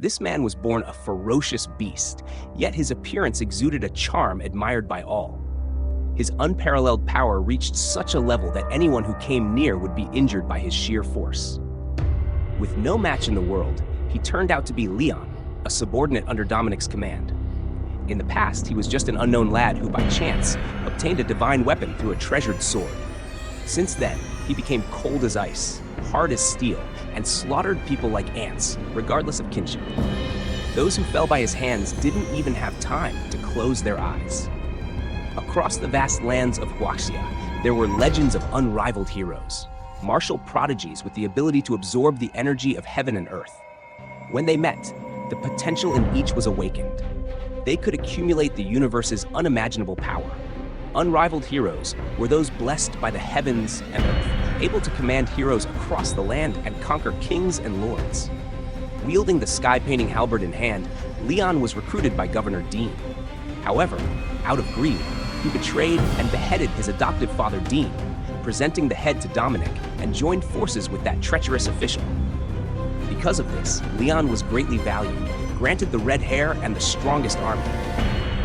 This man was born a ferocious beast, yet his appearance exuded a charm admired by all. His unparalleled power reached such a level that anyone who came near would be injured by his sheer force. With no match in the world, he turned out to be Leon, a subordinate under Dominic's command. In the past, he was just an unknown lad who, by chance, obtained a divine weapon through a treasured sword. Since then, he became cold as ice, hard as steel, and slaughtered people like ants, regardless of kinship. Those who fell by his hands didn't even have time to close their eyes. Across the vast lands of Huaxia, there were legends of unrivaled heroes, martial prodigies with the ability to absorb the energy of heaven and earth. When they met, the potential in each was awakened. They could accumulate the universe's unimaginable power. Unrivaled heroes were those blessed by the heavens and earth, able to command heroes across the land and conquer kings and lords. Wielding the sky-painting halberd in hand, Leon was recruited by Governor Dean. However, out of greed, he betrayed and beheaded his adoptive father Dean, presenting the head to Dominic, and joined forces with that treacherous official. Because of this, Leon was greatly valued, granted the red hair and the strongest army.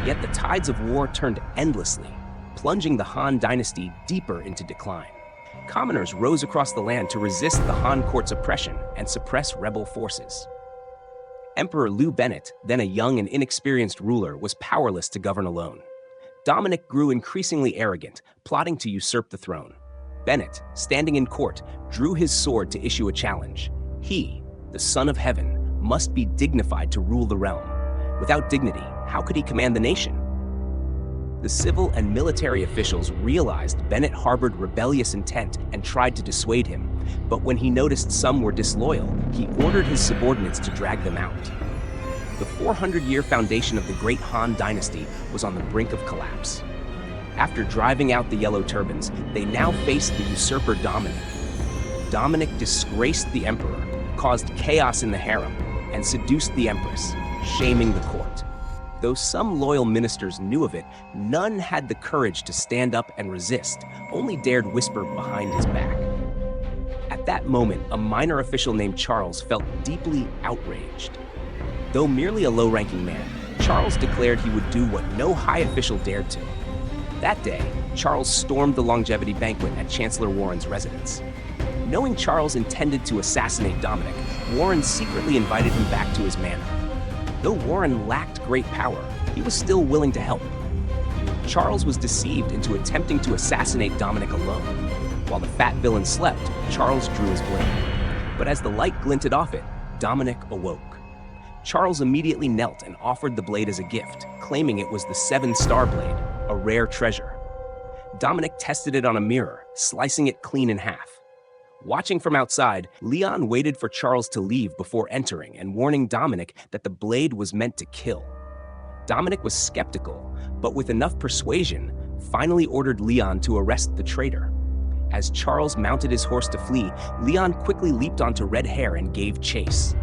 Yet the tides of war turned endlessly, plunging the Han dynasty deeper into decline. Commoners rose across the land to resist the Han court's oppression and suppress rebel forces. Emperor Liu Bennett, then a young and inexperienced ruler, was powerless to govern alone. Dominic grew increasingly arrogant, plotting to usurp the throne. Bennett, standing in court, drew his sword to issue a challenge. He, the son of heaven, must be dignified to rule the realm. Without dignity, how could he command the nation? The civil and military officials realized Bennett harbored rebellious intent and tried to dissuade him, but when he noticed some were disloyal, he ordered his subordinates to drag them out. The 400-year foundation of the great Han dynasty was on the brink of collapse. After driving out the Yellow Turbans, they now faced the usurper Dominic. Dominic disgraced the emperor, caused chaos in the harem, and seduced the empress, shaming the court. Though some loyal ministers knew of it, none had the courage to stand up and resist, only dared whisper behind his back. At that moment, a minor official named Charles felt deeply outraged. Though merely a low-ranking man, Charles declared he would do what no high official dared to. That day, Charles stormed the longevity banquet at Chancellor Warren's residence. Knowing Charles intended to assassinate Dominic, Warren secretly invited him back to his manor. Though Warren lacked great power, he was still willing to help. Charles was deceived into attempting to assassinate Dominic alone. While the fat villain slept, Charles drew his blade. But as the light glinted off it, Dominic awoke. Charles immediately knelt and offered the blade as a gift, claiming it was the 7-star blade, a rare treasure. Dominic tested it on a mirror, slicing it clean in half. Watching from outside, Leon waited for Charles to leave before entering and warning Dominic that the blade was meant to kill. Dominic was skeptical, but with enough persuasion, finally ordered Leon to arrest the traitor. As Charles mounted his horse to flee, Leon quickly leaped onto Red Hair and gave chase.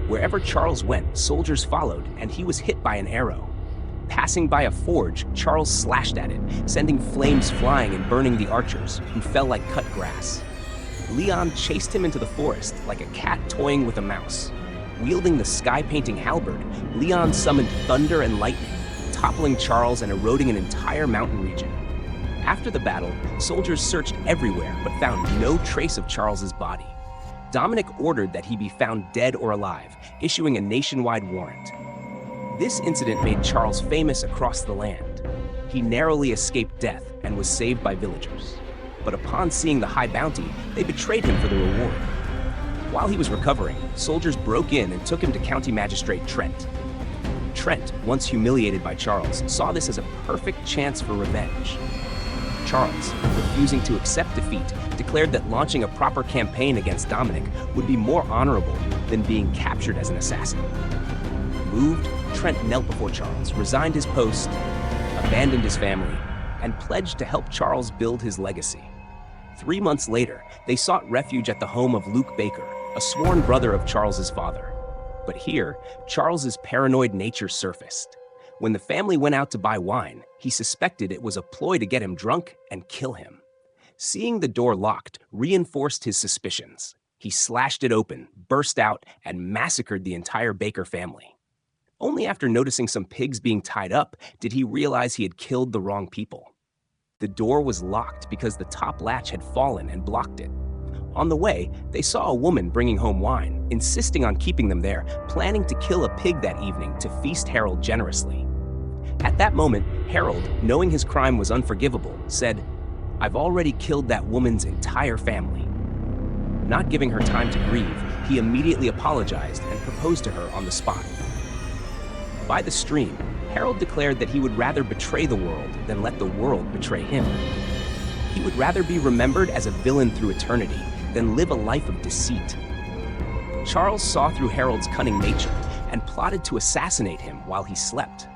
Wherever Charles went, soldiers followed, and he was hit by an arrow. Passing by a forge, Charles slashed at it, sending flames flying and burning the archers, who fell like cut grass. Leon chased him into the forest like a cat toying with a mouse. Wielding the sky-painting halberd, Leon summoned thunder and lightning, toppling Charles and eroding an entire mountain region. After the battle, soldiers searched everywhere but found no trace of Charles's body. Dominic ordered that he be found dead or alive, issuing a nationwide warrant. This incident made Charles famous across the land. He narrowly escaped death and was saved by villagers. But upon seeing the high bounty, they betrayed him for the reward. While he was recovering, soldiers broke in and took him to County Magistrate Trent. Trent, once humiliated by Charles, saw this as a perfect chance for revenge. Charles, refusing to accept defeat, declared that launching a proper campaign against Dominic would be more honorable than being captured as an assassin. Moved, Trent knelt before Charles, resigned his post, abandoned his family, and pledged to help Charles build his legacy. 3 months later, they sought refuge at the home of Luke Baker, a sworn brother of Charles's father. But here, Charles's paranoid nature surfaced. When the family went out to buy wine, he suspected it was a ploy to get him drunk and kill him. Seeing the door locked reinforced his suspicions. He slashed it open, burst out, and massacred the entire Baker family. Only after noticing some pigs being tied up did he realize he had killed the wrong people. The door was locked because the top latch had fallen and blocked it. On the way, they saw a woman bringing home wine, insisting on keeping them there, planning to kill a pig that evening to feast Harold generously. At that moment, Harold, knowing his crime was unforgivable, said, "I've already killed that woman's entire family." Not giving her time to grieve, he immediately apologized and proposed to her on the spot. By the stream, Harold declared that he would rather betray the world than let the world betray him. He would rather be remembered as a villain through eternity than live a life of deceit. Charles saw through Harold's cunning nature and plotted to assassinate him while he slept.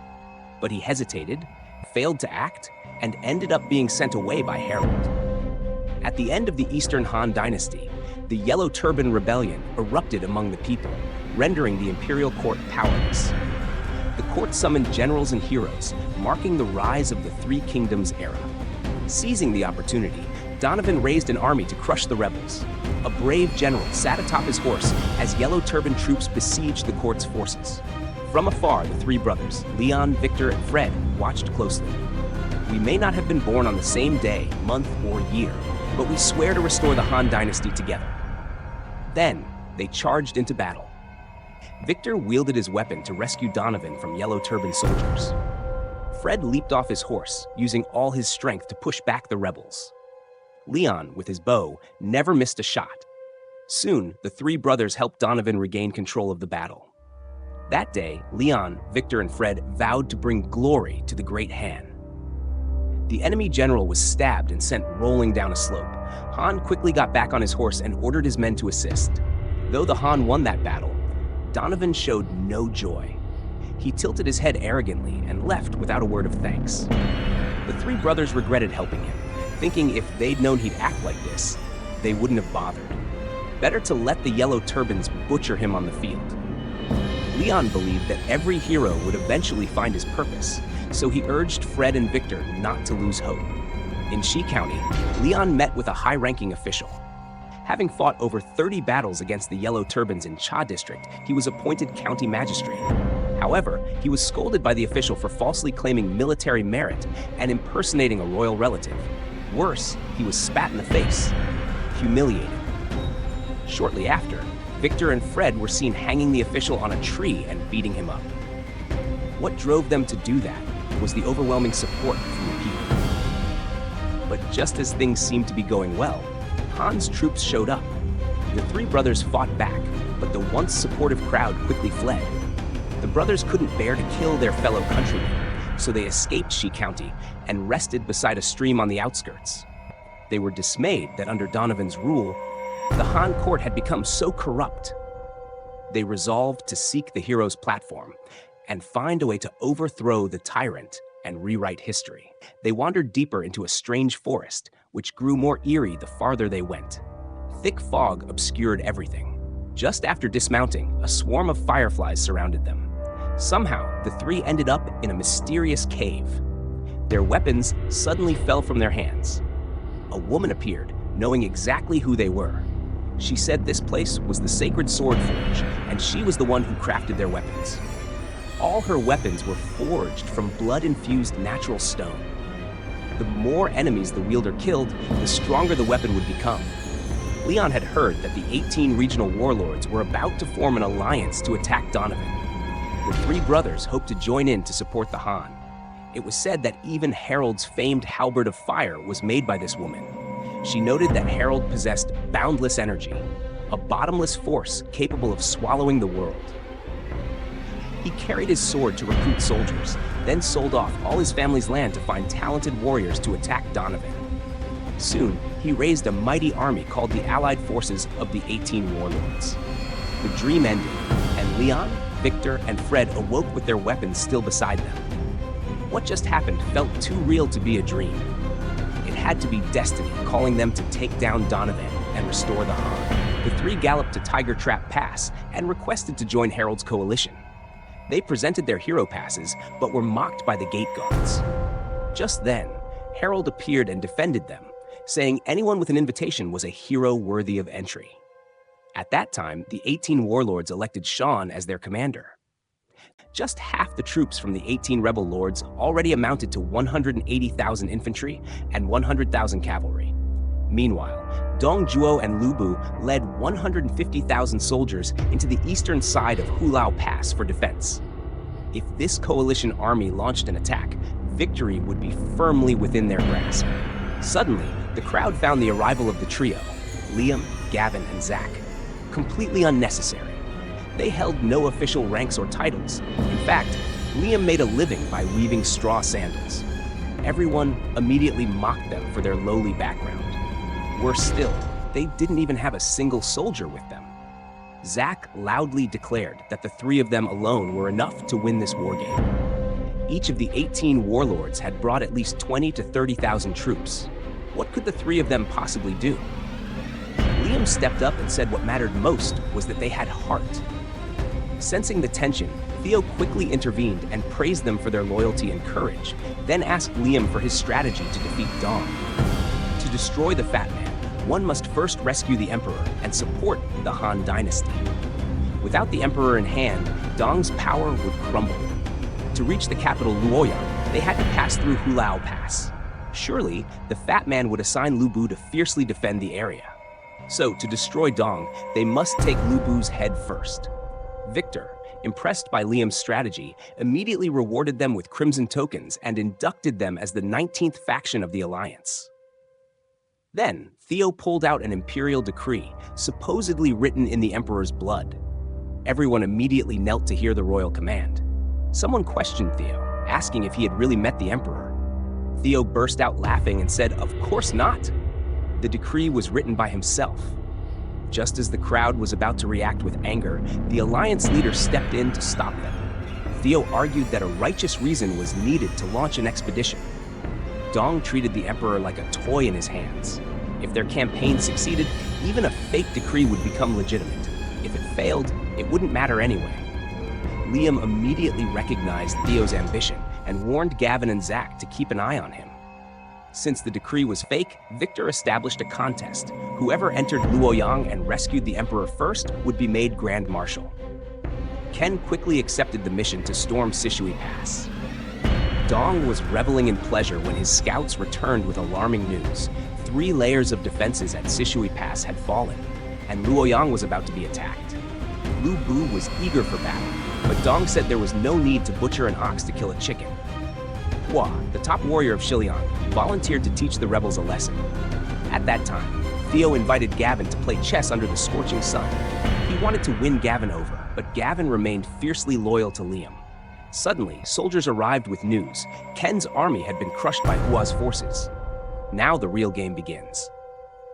But he hesitated, failed to act, and ended up being sent away by Harold. At the end of the Eastern Han dynasty, the Yellow Turban Rebellion erupted among the people, rendering the imperial court powerless. The court summoned generals and heroes, marking the rise of the Three Kingdoms era. Seizing the opportunity, Donovan raised an army to crush the rebels. A brave general sat atop his horse as Yellow Turban troops besieged the court's forces. From afar, the three brothers, Leon, Victor, and Fred, watched closely. "We may not have been born on the same day, month, or year, but we swear to restore the Han dynasty together." Then, they charged into battle. Victor wielded his weapon to rescue Donovan from Yellow Turban soldiers. Fred leaped off his horse, using all his strength to push back the rebels. Leon, with his bow, never missed a shot. Soon, the three brothers helped Donovan regain control of the battle. That day, Leon, Victor, and Fred vowed to bring glory to the Great Han. The enemy general was stabbed and sent rolling down a slope. Han quickly got back on his horse and ordered his men to assist. Though the Han won that battle, Donovan showed no joy. He tilted his head arrogantly and left without a word of thanks. The three brothers regretted helping him, thinking if they'd known he'd act like this, they wouldn't have bothered. Better to let the Yellow Turbans butcher him on the field. Leon believed that every hero would eventually find his purpose, so he urged Fred and Victor not to lose hope. In Shi County, Leon met with a high-ranking official. Having fought over 30 battles against the Yellow Turbans in Cha District, he was appointed county magistrate. However, he was scolded by the official for falsely claiming military merit and impersonating a royal relative. Worse, he was spat in the face, humiliated. Shortly after, Victor and Fred were seen hanging the official on a tree and beating him up. What drove them to do that was the overwhelming support from the people. But just as things seemed to be going well, Han's troops showed up. The three brothers fought back, but the once supportive crowd quickly fled. The brothers couldn't bear to kill their fellow countrymen, so they escaped Shi County and rested beside a stream on the outskirts. They were dismayed that under Donovan's rule, the Han court had become so corrupt. They resolved to seek the hero's platform and find a way to overthrow the tyrant and rewrite history. They wandered deeper into a strange forest, which grew more eerie the farther they went. Thick fog obscured everything. Just after dismounting, a swarm of fireflies surrounded them. Somehow, the three ended up in a mysterious cave. Their weapons suddenly fell from their hands. A woman appeared, knowing exactly who they were. She said this place was the Sacred Sword Forge, and she was the one who crafted their weapons. All her weapons were forged from blood-infused natural stone. The more enemies the wielder killed, the stronger the weapon would become. Leon had heard that the 18 regional warlords were about to form an alliance to attack Donovan. The three brothers hoped to join in to support the Han. It was said that even Harold's famed halberd of fire was made by this woman. She noted that Harold possessed boundless energy, a bottomless force capable of swallowing the world. He carried his sword to recruit soldiers, then sold off all his family's land to find talented warriors to attack Donovan. Soon, he raised a mighty army called the Allied Forces of the 18 Warlords. The dream ended, and Leon, Victor, and Fred awoke with their weapons still beside them. What just happened felt too real to be a dream. It had to be destiny calling them to take down Donovan and restore the Han. The three galloped to Tiger Trap Pass and requested to join Harold's coalition. They presented their hero passes, but were mocked by the gate guards. Just then, Harold appeared and defended them, saying anyone with an invitation was a hero worthy of entry. At that time, the 18 warlords elected Sean as their commander. Just half the troops from the 18 rebel lords already amounted to 180,000 infantry and 100,000 cavalry. Meanwhile, Dong Zhuo and Lu Bu led 150,000 soldiers into the eastern side of Hulao Pass for defense. If this coalition army launched an attack, victory would be firmly within their grasp. Suddenly, the crowd found the arrival of the trio, Liam, Gavin, and Zach, completely unnecessary. They held no official ranks or titles. In fact, Liam made a living by weaving straw sandals. Everyone immediately mocked them for their lowly background. Worse still, they didn't even have a single soldier with them. Zach loudly declared that the three of them alone were enough to win this war game. Each of the 18 warlords had brought at least 20 to 30,000 troops. What could the three of them possibly do? Liam stepped up and said what mattered most was that they had heart. Sensing the tension, Theo quickly intervened and praised them for their loyalty and courage, then asked Liam for his strategy to defeat Dong. To destroy the Fat Man, one must first rescue the Emperor and support the Han Dynasty. Without the Emperor in hand, Dong's power would crumble. To reach the capital Luoyang, they had to pass through Hulao Pass. Surely, the Fat Man would assign Lu Bu to fiercely defend the area. So, to destroy Dong, they must take Lu Bu's head first. Victor, impressed by Liam's strategy, immediately rewarded them with crimson tokens and inducted them as the 19th faction of the alliance. Then, Theo pulled out an imperial decree, supposedly written in the Emperor's blood. Everyone immediately knelt to hear the royal command. Someone questioned Theo, asking if he had really met the Emperor. Theo burst out laughing and said, "Of course not." The decree was written by himself. Just as the crowd was about to react with anger, the alliance leader stepped in to stop them. Theo argued that a righteous reason was needed to launch an expedition. Dong treated the Emperor like a toy in his hands. If their campaign succeeded, even a fake decree would become legitimate. If it failed, it wouldn't matter anyway. Liam immediately recognized Theo's ambition and warned Gavin and Zach to keep an eye on him. Since the decree was fake, Victor established a contest. Whoever entered Luoyang and rescued the Emperor first would be made Grand Marshal. Ken quickly accepted the mission to storm Sishui Pass. Dong was reveling in pleasure when his scouts returned with alarming news. 3 layers of defenses at Sishui Pass had fallen, and Luoyang was about to be attacked. Lu Bu was eager for battle, but Dong said there was no need to butcher an ox to kill a chicken. Hua, the top warrior of Shiliang, volunteered to teach the rebels a lesson. At that time, Theo invited Gavin to play chess under the scorching sun. He wanted to win Gavin over, but Gavin remained fiercely loyal to Liam. Suddenly, soldiers arrived with news. Ken's army had been crushed by Hua's forces. Now the real game begins.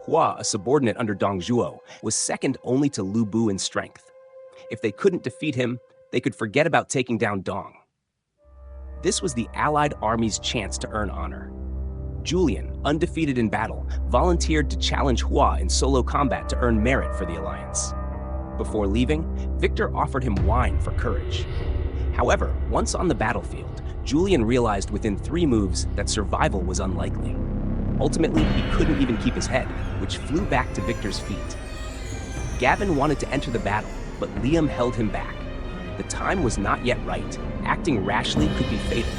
Hua, a subordinate under Dong Zhuo, was second only to Lu Bu in strength. If they couldn't defeat him, they could forget about taking down Dong. This was the Allied army's chance to earn honor. Julian, undefeated in battle, volunteered to challenge Hua in solo combat to earn merit for the alliance. Before leaving, Victor offered him wine for courage. However, once on the battlefield, Julian realized within 3 moves that survival was unlikely. Ultimately, he couldn't even keep his head, which flew back to Victor's feet. Gavin wanted to enter the battle, but Liam held him back. The time was not yet right. Acting rashly could be fatal.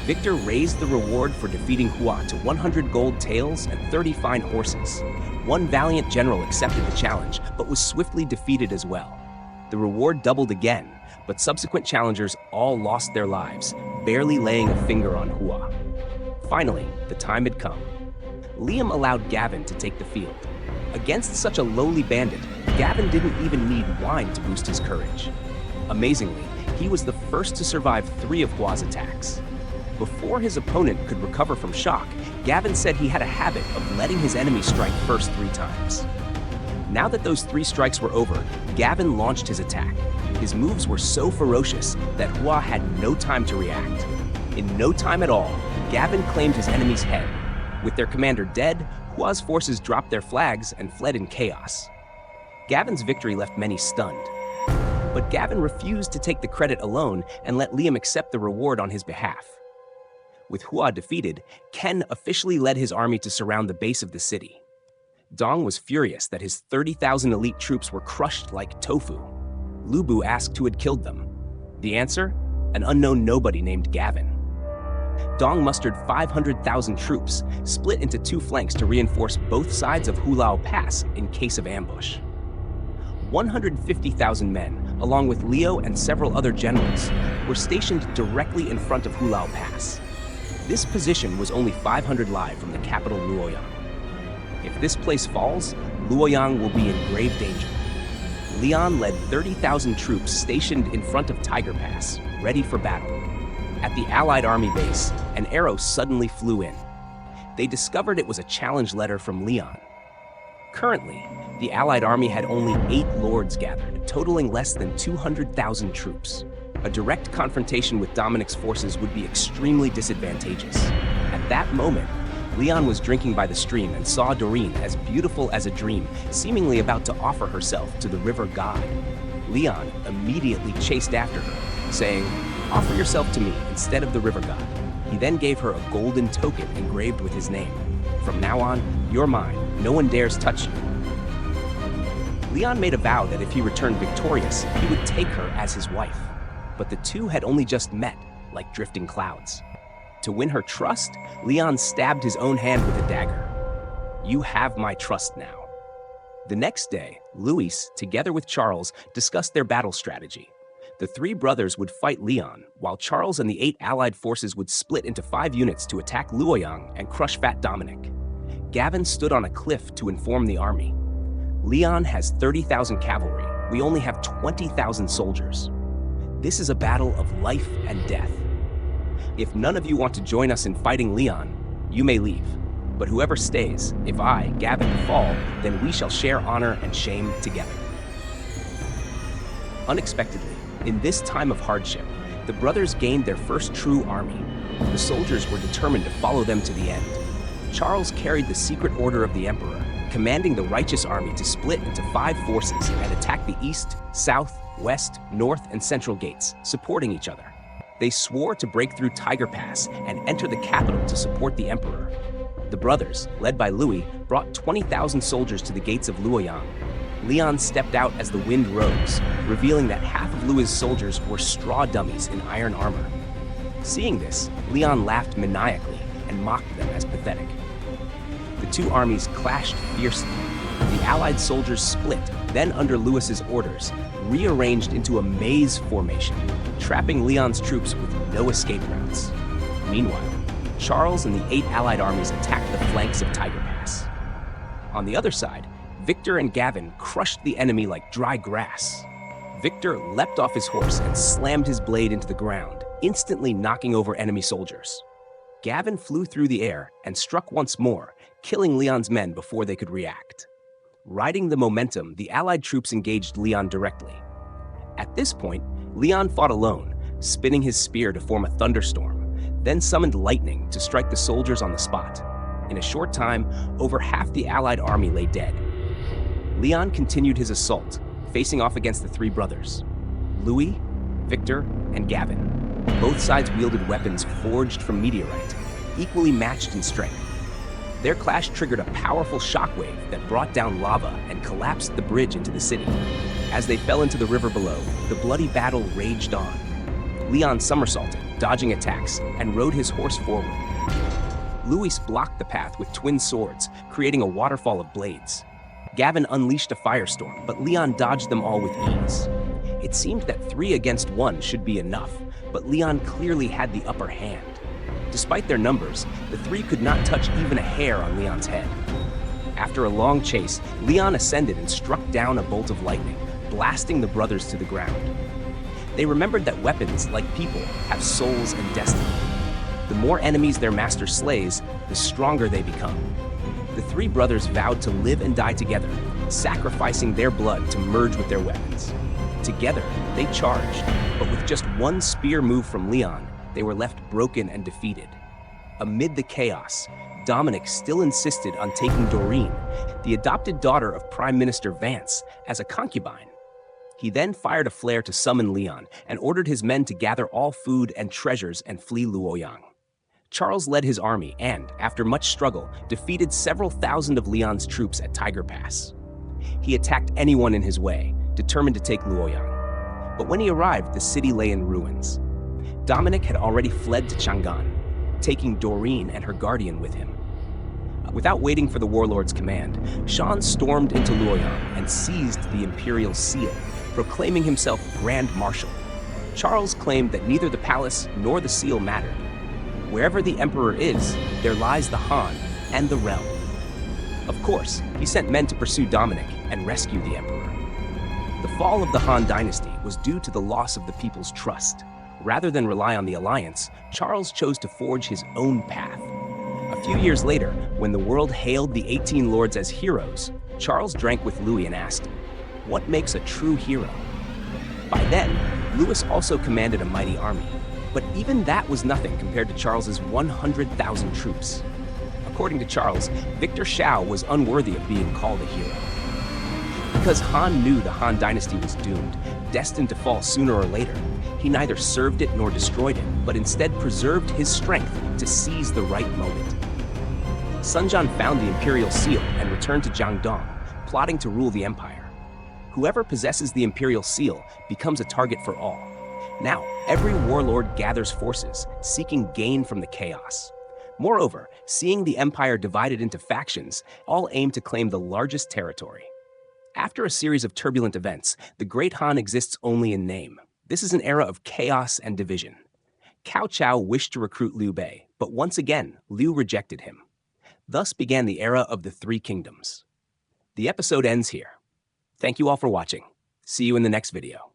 Victor raised the reward for defeating Hua to 100 gold taels and 30 fine horses. One valiant general accepted the challenge, but was swiftly defeated as well. The reward doubled again, but subsequent challengers all lost their lives, barely laying a finger on Hua. Finally, the time had come. Liam allowed Gavin to take the field. Against such a lowly bandit, Gavin didn't even need wine to boost his courage. Amazingly, he was the first to survive 3 of Hua's attacks. Before his opponent could recover from shock, Gavin said he had a habit of letting his enemy strike first 3 times. Now that those 3 strikes were over, Gavin launched his attack. His moves were so ferocious that Hua had no time to react. In no time at all, Gavin claimed his enemy's head. With their commander dead, Hua's forces dropped their flags and fled in chaos. Gavin's victory left many stunned. But Gavin refused to take the credit alone and let Liam accept the reward on his behalf. With Hua defeated, Ken officially led his army to surround the base of the city. Dong was furious that his 30,000 elite troops were crushed like tofu. Lu Bu asked who had killed them. The answer? An unknown nobody named Gavin. Dong mustered 500,000 troops, split into two flanks to reinforce both sides of Hulao Pass in case of ambush. 150,000 men, along with Liu and several other generals, were stationed directly in front of Hulao Pass. This position was only 500 li from the capital Luoyang. If this place falls, Luoyang will be in grave danger. Lian led 30,000 troops stationed in front of Tiger Pass, ready for battle. At the Allied army base, an arrow suddenly flew in. They discovered it was a challenge letter from Lian. Currently, the Allied army had only 8 lords gathered, totaling less than 200,000 troops. A direct confrontation with Dominic's forces would be extremely disadvantageous. At that moment, Lian was drinking by the stream and saw Doreen, as beautiful as a dream, seemingly about to offer herself to the river god. Lian immediately chased after her, saying, "Offer yourself to me instead of the river god." He then gave her a golden token engraved with his name. "From now on, you're mine. No one dares touch you." Lian made a vow that if he returned victorious, he would take her as his wife. But the two had only just met, like drifting clouds. To win her trust, Lian stabbed his own hand with a dagger. "You have my trust now." The next day, Louis, together with Charles, discussed their battle strategy. The 3 brothers would fight Lian, while Charles and the 8 allied forces would split into 5 units to attack Luoyang and crush Fat Dominic. Gavin stood on a cliff to inform the army. "Lian has 30,000 cavalry. We only have 20,000 soldiers. This is a battle of life and death. If none of you want to join us in fighting Lian, you may leave. But whoever stays, if I, Gavin, fall, then we shall share honor and shame together." Unexpectedly, in this time of hardship, the brothers gained their first true army. The soldiers were determined to follow them to the end. Charles carried the secret order of the Emperor, commanding the righteous army to split into 5 forces and attack the east, south, west, north, and central gates, supporting each other. They swore to break through Tiger Pass and enter the capital to support the Emperor. The brothers, led by Louis, brought 20,000 soldiers to the gates of Luoyang. Lian stepped out as the wind rose, revealing that half of Louis's soldiers were straw dummies in iron armor. Seeing this, Lian laughed maniacally and mocked them as pathetic. The two armies clashed fiercely. The Allied soldiers split, then under Louis's orders, rearranged into a maze formation, trapping Lian's troops with no escape routes. Meanwhile, Charles and the 8 Allied armies attacked the flanks of Tiger Pass. On the other side, Victor and Gavin crushed the enemy like dry grass. Victor leapt off his horse and slammed his blade into the ground, instantly knocking over enemy soldiers. Gavin flew through the air and struck once more, killing Lian's men before they could react. Riding the momentum, the Allied troops engaged Lian directly. At this point, Lian fought alone, spinning his spear to form a thunderstorm, then summoned lightning to strike the soldiers on the spot. In a short time, over half the Allied army lay dead. Lian continued his assault, facing off against the 3 brothers, Louis, Victor, and Gavin. Both sides wielded weapons forged from meteorite, equally matched in strength. Their clash triggered a powerful shockwave that brought down lava and collapsed the bridge into the city. As they fell into the river below, the bloody battle raged on. Lian somersaulted, dodging attacks, and rode his horse forward. Louis blocked the path with twin swords, creating a waterfall of blades. Gavin unleashed a firestorm, but Lian dodged them all with ease. It seemed that 3 against 1 should be enough, but Lian clearly had the upper hand. Despite their numbers, the 3 could not touch even a hair on Lian's head. After a long chase, Lian ascended and struck down a bolt of lightning, blasting the brothers to the ground. They remembered that weapons, like people, have souls and destiny. The more enemies their master slays, the stronger they become. The 3 brothers vowed to live and die together, sacrificing their blood to merge with their weapons. Together, they charged, but with just one spear move from Lian, they were left broken and defeated. Amid the chaos, Dominic still insisted on taking Doreen, the adopted daughter of Prime Minister Vance, as a concubine. He then fired a flare to summon Lian and ordered his men to gather all food and treasures and flee Luoyang. Charles led his army and, after much struggle, defeated several thousand of Leon's troops at Tiger Pass. He attacked anyone in his way, determined to take Luoyang. But when he arrived, the city lay in ruins. Dominic had already fled to Chang'an, taking Doreen and her guardian with him. Without waiting for the warlord's command, Shan stormed into Luoyang and seized the imperial seal, proclaiming himself Grand Marshal. Charles claimed that neither the palace nor the seal mattered. Wherever the emperor is, there lies the Han and the realm. Of course, he sent men to pursue Dominic and rescue the emperor. The fall of the Han dynasty was due to the loss of the people's trust. Rather than rely on the alliance, Charles chose to forge his own path. A few years later, when the world hailed the 18 lords as heroes, Charles drank with Louis and asked, "What makes a true hero?" By then, Louis also commanded a mighty army, but even that was nothing compared to Charles's 100,000 troops. According to Charles, Victor Shao was unworthy of being called a hero. Because Han knew the Han dynasty was doomed, destined to fall sooner or later, he neither served it nor destroyed it, but instead preserved his strength to seize the right moment. Sun Jian found the imperial seal and returned to Jiangdong, plotting to rule the empire. Whoever possesses the imperial seal becomes a target for all. Now, every warlord gathers forces, seeking gain from the chaos. Moreover, seeing the empire divided into factions, all aim to claim the largest territory. After a series of turbulent events, the Great Han exists only in name. This is an era of chaos and division. Cao Cao wished to recruit Liu Bei, but once again, Liu rejected him. Thus began the era of the Three Kingdoms. The episode ends here. Thank you all for watching. See you in the next video.